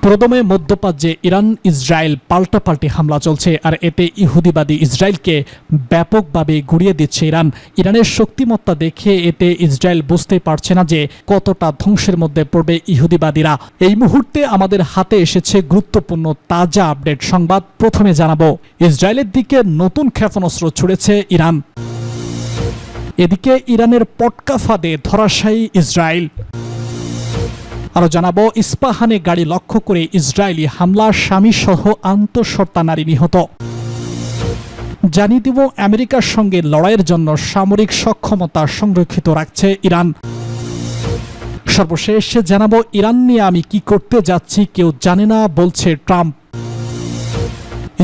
প্রথমে মধ্যপ্রাচ্যে Iran Israel পাল্টাপাল্টি হামলা চলছে, আর এতে ইহুদিবাদী ইসরায়েলকে ব্যাপকভাবে গুড়িয়ে দিচ্ছে ইরান। ইরানের শক্তিমত্তা দেখে এতে ইসরায়েল বুঝতে পারছে না যে কতটা ধ্বংসের মধ্যে পড়বে ইহুদিবাদীরা। এই মুহূর্তে আমাদের হাতে এসেছে গুরুত্বপূর্ণ তাজা আপডেট সংবাদ। প্রথমে জানাবো, ইসরায়েলের দিকে নতুন ক্ষেপণাস্ত্র ছুড়েছে ইরান। এদিকে ইরানের পটকা ফাঁদে ধরাশায়ী ইসরায়েল। আরো জানাবো, ইস্পাহানে গাড়ি লক্ষ্য করে ইসরায়েলি হামলা, স্বামীসহ আন্তঃসত্ত্বা নারী নিহত। জানিয়ে দিব, আমেরিকার সঙ্গে লড়াইয়ের জন্য সামরিক সক্ষমতা সংরক্ষিত রাখছে ইরান। সর্বশেষ জানাবো, ইরান নিয়ে আমি কি করতে যাচ্ছি কেউ জানে না, বলছে ট্রাম্প।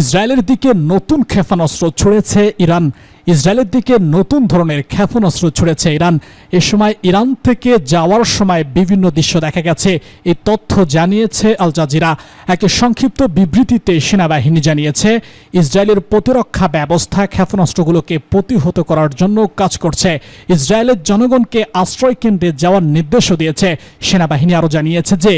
ইসরায়েলের দিকে নতুন ক্ষেপণাস্ত্র ছুড়েছে ইরান। ইসরায়েলের দিকে নতুন ধরনের ক্ষেপণাস্ত্র ছুড়েছে ইরান। এ সময় ইরান থেকে যাওয়ার সময় বিভিন্ন দৃশ্য দেখা গেছে। এই তথ্য জানিয়েছে আল জাজিরা। এক সংক্ষিপ্ত বিবৃতিতে সেনাবাহিনী জানিয়েছে, ইসরায়েলের প্রতিরক্ষা ব্যবস্থা ক্ষেপণাস্ত্রগুলোকে প্রতিহত করার জন্য কাজ করছে। ইসরায়েলের জনগণকে আশ্রয় কেন্দ্রে যাওয়ার নির্দেশও দিয়েছে। সেনাবাহিনী আরও জানিয়েছে যে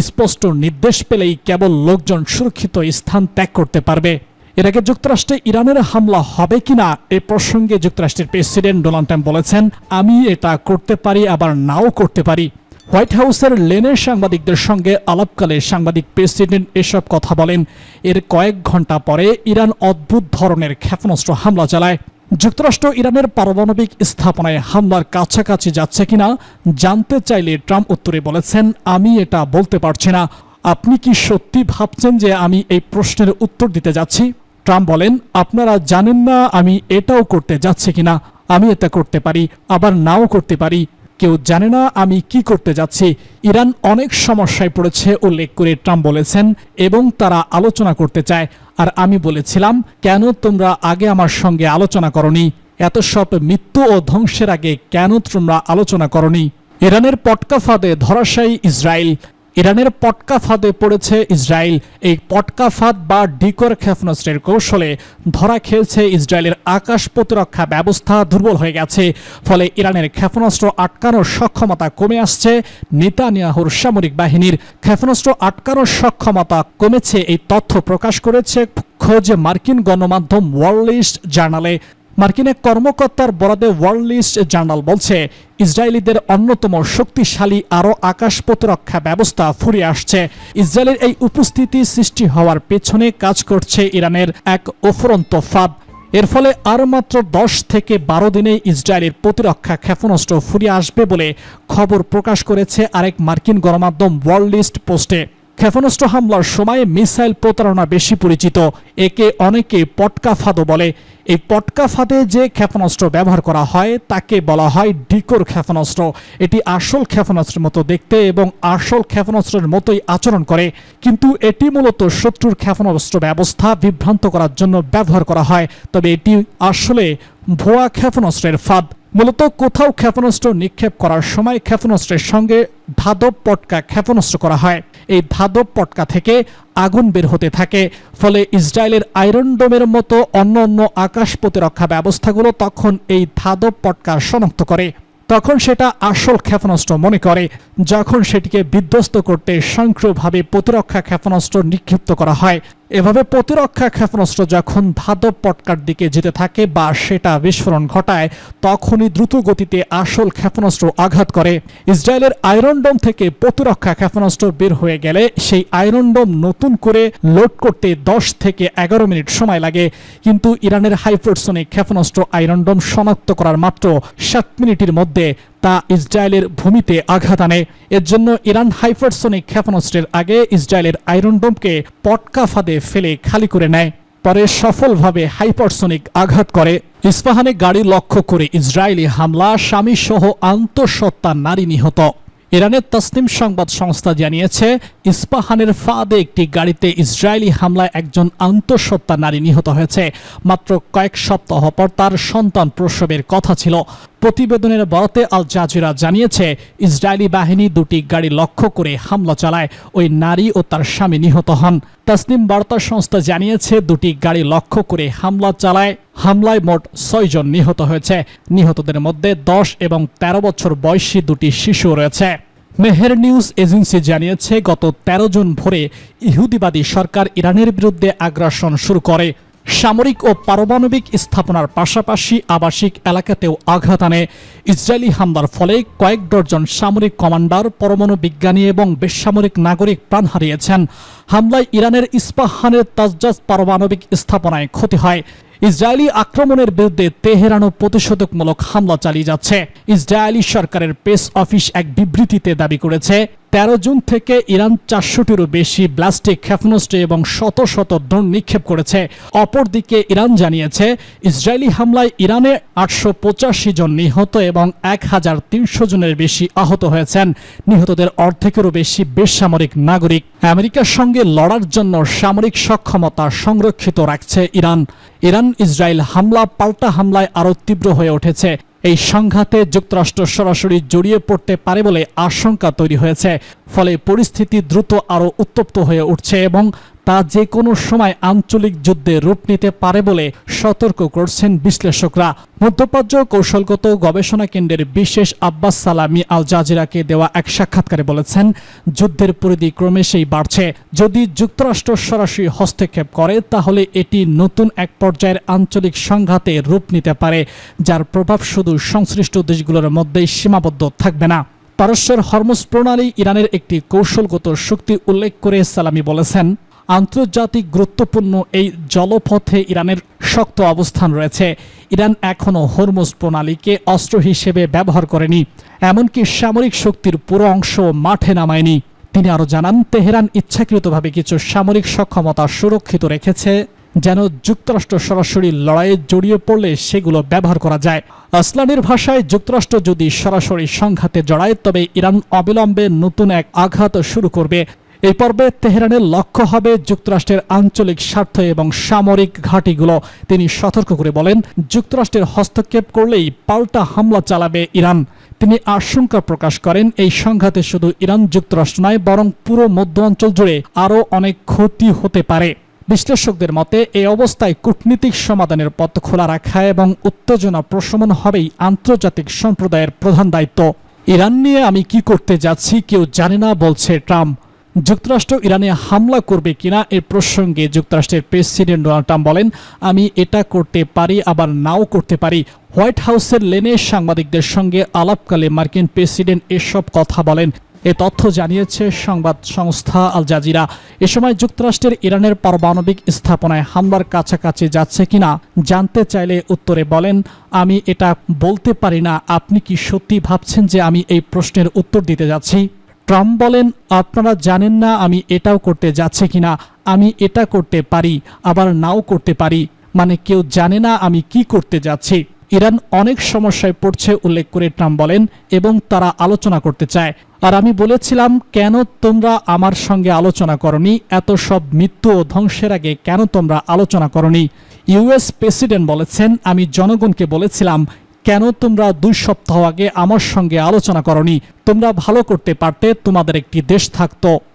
স্পষ্ট নির্দেশ পেলেই কেবল লোকজন সুরক্ষিত স্থান ত্যাগ করতে পারবে। এর আগে যুক্তরাষ্ট্রে ইরানের হামলা হবে কিনা এ প্রসঙ্গে যুক্তরাষ্ট্রের প্রেসিডেন্ট ডোনাল্ড ট্রাম্প বলেছেন, আমি এটা করতে পারি আবার নাও করতে পারি। হোয়াইট হাউসের লেনে সাংবাদিকদের সঙ্গে আলাপকালে সাংবাদিক প্রেসিডেন্ট এসব কথা বলেন। এর কয়েক ঘন্টা পরে ইরান অদ্ভুত ধরনের ক্ষেপণাস্ত্র হামলা চালায়। যুক্তরাষ্ট্র ইরানের পারমাণবিক স্থাপনায় হামলার কাছাকাছি যাচ্ছে কিনা জানতে চাইলে ট্রাম্প উত্তরে বলেছেন, আমি এটা বলতে পারছি না। আপনি কি সত্যি ভাবছেন যে আমি এই প্রশ্নের উত্তর দিতে যাচ্ছি? ট্রাম্প বলেন, আপনারা জানেন না আমি এটাও করতে যাচ্ছি কিনা। আমি এটা করতে পারি আবার নাও করতে পারি। কেউ জানে না আমি কি করতে যাচ্ছি। ইরান অনেক সমস্যায় পড়েছে উল্লেখ করে ট্রাম্প বলেছেন, এবং তারা আলোচনা করতে চায়। আর আমি বলেছিলাম, কেন তোমরা আগে আমার সঙ্গে আলোচনা করনি? এত সব মৃত্যু ও ধ্বংসের আগে কেন তোমরা আলোচনা করনি? ইরানের পটকা ফাঁদে ধরাশায়ী ইসরায়েল। ইরানের পটকা ফাঁদে পড়েছে ইসরায়েল। এই পটকা ফাঁদ বা ডিকর ক্ষেপণাস্ত্রের কৌশলে ধরা খেয়েছে ইসরায়েলের আকাশ প্রতিরক্ষা ব্যবস্থা দুর্বল হয়ে গেছে। ফলে ইরানের ক্ষেপণাস্ত্র আটকানোর সক্ষমতা কমে আসছে। নেতানিয়াহুর সামরিক বাহিনীর ক্ষেপণাস্ত্র আটকানোর সক্ষমতা কমেছে, এই তথ্য প্রকাশ করেছে খোঁজ মার্কিন গণমাধ্যম ওয়ার্ল্ড লিস্ট জার্নালে। মার্কিন এক কর্মকর্তার বরাদে ওয়ার্ল্ড লিস্ট জার্নাল বলছে, ইসরায়েলিদের অন্যতম শক্তিশালী আরও আকাশ প্রতিরক্ষা ব্যবস্থা ফুরিয়ে আসছে। ইসরায়েলের এই উপস্থিতি সৃষ্টি হওয়ার পেছনে কাজ করছে ইরানের এক অফুরন্ত ফাঁদ। এর ফলে আর মাত্র 10 থেকে 12 দিনে ইসরায়েলের প্রতিরক্ষা ক্ষেপণাস্ত্র ফুরিয়ে আসবে বলে খবর প্রকাশ করেছে আরেক মার্কিন গণমাধ্যম ওয়ার্ল্ড লিস্ট পোস্টে। ক্ষেপণাস্ত্র হামলার সময় মিসাইল প্রতারণা বেশি পরিচিত। একে অনেকে পটকা ফাঁদও বলে। এই পটকা ফাঁদে যে ক্ষেপণাস্ত্র ব্যবহার করা হয় তাকে বলা হয় ডিকোর ক্ষেপণাস্ত্র। এটি আসল ক্ষেপণাস্ত্রের মতো দেখতে এবং আসল ক্ষেপণাস্ত্রের মতোই আচরণ করে, কিন্তু এটি মূলত শত্রুর ক্ষেপণাস্ত্র ব্যবস্থা বিভ্রান্ত করার জন্য ব্যবহার করা হয়। তবে এটি আসলে ভুয়া ক্ষেপণাস্ত্রের ফাঁদ। মূলত কোথাও ক্ষেপণাস্ত্র নিক্ষেপ করার সময় ক্ষেপণাস্ত্রের সঙ্গে ধাতব পটকা ক্ষেপণাস্ত্র করা হয়। এই ধাতব পটকা থেকে আগুন বের হতে থাকে। ফলে ইসরায়েলের আয়রন ডোমের মতো অন্য আকাশ প্রতিরক্ষা ব্যবস্থাগুলো তখন এই ধাতব পটকা শনাক্ত করে। তখন সেটা আসল ক্ষেপণাস্ত্র মনে করে। যখন সেটিকে বিধ্বস্ত করতে স্বয়ংক্রিয়ভাবে প্রতিরক্ষা ক্ষেপণাস্ত্র নিক্ষিপ্ত করা হয়। এভাবে প্রতিরক্ষা ক্ষেপণাস্ত্র যখন ধাতব পটকার দিকে যেতে থাকে বা সেটা বিস্ফোরণ ঘটায়, তখনই দ্রুত গতিতে আসল ক্ষেপণাস্ত্র আঘাত করে। ইসরায়েলের আয়রন ডোম থেকে প্রতিরক্ষা ক্ষেপণাস্ত্র বের হয়ে গেলে সেই আয়রন ডোম নতুন করে লোড করতে 10 থেকে 11 মিনিট সময় লাগে। কিন্তু ইরানের হাইপারসনিক ক্ষেপণাস্ত্র আয়রন ডোম শনাক্ত করার মাত্র 7 মিনিটের মধ্যে তা ইসরায়েলের ভূমিতে আঘাত আনে। এর জন্য ইরান হাইপারসনিক ক্ষেপণাস্ত্রের আগে ইসরায়েলের আয়রন ডোমকে পটকা ফাঁদে ফেলে খালি করে নেয়। পরে সফলভাবে হাইপারসনিক আঘাত করে। ইস্পাহানে গাড়ি লক্ষ্য করে ইসরায়েলি হামলা, স্বামীসহ আন্তঃসত্ত্বা নারী নিহত। ইরানের তাসনিম সংবাদ সংস্থা জানিয়েছে, ইস্পাহানের ফাঁদে একটি গাড়িতে ইসরায়েলি হামলায় একজন আন্তঃসত্ত্বা নারী নিহত হয়েছে। মাত্র কয়েক সপ্তাহ পর তার সন্তান প্রসবের কথা ছিল। প্রতিবেদনের বরাতে আল জাজিরা জানিয়েছে, ইসরায়েলি বাহিনী দুটি গাড়ি লক্ষ্য করে হামলা চালায়। ওই নারী ও তার স্বামী নিহত হন। তাসনিম বার্তা সংস্থা জানিয়েছে, দুটি গাড়ি লক্ষ্য করে হামলা চালায়। হামলায় মোট 6 জন নিহত হয়েছে। নিহতদের মধ্যে 10 এবং 13 বছর বয়সী দুটি শিশু রয়েছে। মেহের নিউজ এজেন্সি জানিয়েছে, গত ১৩ জুন ভোরে ইহুদিবাদী সরকার ইরানের বিরুদ্ধে আগ্রাসন শুরু করে। সামরিক ও পারমাণবিক স্থাপনার পাশাপাশি আবাসিক এলাকাতেও আঘাত আনে। ইসরায়েলি হামলার ফলে কয়েক ডজন সামরিক কমান্ডার, পরমাণু বিজ্ঞানী এবং বেসামরিক নাগরিক প্রাণ হারিয়েছেন। হামলায় ইরানের ইস্পাহানের তাজজাজ পারমাণবিক স্থাপনায় ক্ষতি হয়। ইসরায়েলি আক্রমণের বিরুদ্ধে তেহরানও প্রতিষেধকমূলক হামলা চালিয়ে যাচ্ছে। ইসরায়েলি সরকারের প্রেস অফিস এক বিবৃতিতে দাবি করেছে, ১৩ জুন থেকে ইরান ৪০০টিরও বেশি ব্যালিস্টিক ক্ষেপণাস্ত্র এবং শত শত ড্রোন নিক্ষেপ করেছে। অপরদিকে ইরান জানিয়েছে, ইসরায়েলি হামলায় ইরানে ৮৮৫ জন নিহত এবং ১৩০০ জনের বেশি আহত হয়েছেন। নিহতদের অর্ধেকেরও বেশি বেসামরিক নাগরিক। আমেরিকার সঙ্গে লড়ার জন্য সামরিক সক্ষমতা সংরক্ষিত রাখছে ইরান। ইসরায়েল হামলা পাল্টা হামলায় আরও তীব্র হয়ে উঠেছে। এই সংঘাতে যুক্তরাষ্ট্র সরাসরি জড়িয়ে পড়তে পারে বলে আশঙ্কা তৈরি হয়েছে। ফলে পরিস্থিতি দ্রুত আরও উত্তপ্ত হয়ে উঠছে এবং তা যে কোনো সময় আঞ্চলিক যুদ্ধে রূপ নিতে পারে বলে সতর্ক করছেন বিশ্লেষকরা। মধ্যপ্রাচ্য কৌশলগত গবেষণা কেন্দ্রের বিশেষ আব্বাস সালামি আল জাজিরাকে দেওয়া এক সাক্ষাৎকারে বলেছেন, যুদ্ধের পরিধি ক্রমেশই বাড়ছে। যদি যুক্তরাষ্ট্র সরাসরি হস্তক্ষেপ করে তাহলে এটি নতুন এক পর্যায়ের আঞ্চলিক সংঘাতে রূপ নিতে পারে, যার প্রভাব শুধু সংশ্লিষ্ট দেশগুলোর মধ্যেই সীমাবদ্ধ থাকবে না। পারস্যের হরমুজ প্রণালী ইরানের একটি কৌশলগত শক্তি উল্লেখ করে সালামি বলেছেন, আন্তর্জাতিক গুরুত্বপূর্ণ এই জলপথে ইরানের শক্ত অবস্থান রয়েছে। ইরান এখনও হরমুজ প্রণালীকে অস্ত্র হিসেবে ব্যবহার করেনি, এমনকি সামরিক শক্তির পুরো অংশ মাঠে নামায়নি। তিনি আরও জানান, তেহরান ইচ্ছাকৃতভাবে কিছু সামরিক সক্ষমতা সুরক্ষিত রেখেছে যেন যুক্তরাষ্ট্র সরাসরি লড়াইয়ে জড়িয়ে পড়লে সেগুলো ব্যবহার করা যায়। আসলানের ভাষায়, যুক্তরাষ্ট্র যদি সরাসরি সংঘাতে জড়ায় তবে ইরান অবিলম্বে নতুন এক আঘাত শুরু করবে। এই পর্বে তেহরানের লক্ষ্য হবে যুক্তরাষ্ট্রের আঞ্চলিক স্বার্থ এবং সামরিক ঘাঁটিগুলো। তিনি সতর্ক করে বলেন, যুক্তরাষ্ট্রের হস্তক্ষেপ করলেই পাল্টা হামলা চালাবে ইরান। তিনি আশঙ্কা প্রকাশ করেন, এই সংঘাতে শুধু ইরান যুক্তরাষ্ট্র নয় বরং পুরো মধ্য অঞ্চল জুড়ে আরও অনেক ক্ষতি হতে পারে। বিশ্লেষকদের মতে, এই অবস্থায় কূটনীতিক সমাধানের পথ খোলা রাখা এবং উত্তেজনা প্রশমন হবেই আন্তর্জাতিক সম্প্রদায়ের প্রধান দায়িত্ব। ইরান নিয়ে আমি কি করতে যাচ্ছি কেউ জানে না, বলছে ট্রাম্প। যুক্তরাষ্ট্র ইরানে হামলা করবে কিনা এ প্রসঙ্গে যুক্তরাষ্ট্রের প্রেসিডেন্ট ডোনাল্ড ট্রাম্প বলেন, আমি এটা করতে পারি আবার নাও করতে পারি। হোয়াইট হাউসের লেনে সাংবাদিকদের সঙ্গে আলাপকালে মার্কিন প্রেসিডেন্ট এসব কথা বলেন। এ তথ্য জানিয়েছে সংবাদ সংস্থা আল জাজিরা। এ সময় যুক্তরাষ্ট্রের ইরানের পারমাণবিক স্থাপনায় হামলার কাছাকাছি যাচ্ছে কিনা জানতে চাইলে উত্তরে বলেন, আমি এটা বলতে পারি না। আপনি কি সত্যি ভাবছেন যে আমি এই প্রশ্নের উত্তর দিতে যাচ্ছি? ট্রাম্প বলেন, আপনারা জানেন না আমি এটাও করতে যাচ্ছি কিনা। আমি এটা করতে পারি আবার নাও করতে পারি, মানে কেউ জানে না আমি কি করতে যাচ্ছি। ইরান অনেক সমস্যায় পড়ছে উল্লেখ করে ট্রাম্প বলেন, এবং তারা আলোচনা করতে চায়। আর আমি বলেছিলাম, কেন তোমরা আমার সঙ্গে আলোচনা করনি? এত সব মৃত্যু ও ধ্বংসের আগে কেন তোমরা আলোচনা করনি? ইউএস প্রেসিডেন্ট বলেছেন, আমি জনগণকে বলেছিলাম, কেন তোমরা 2 সপ্তাহ আগে আমার সঙ্গে আলোচনা করনি? তোমরা ভালো করতে পারতে, তোমাদের একটি দেশ থাকতো।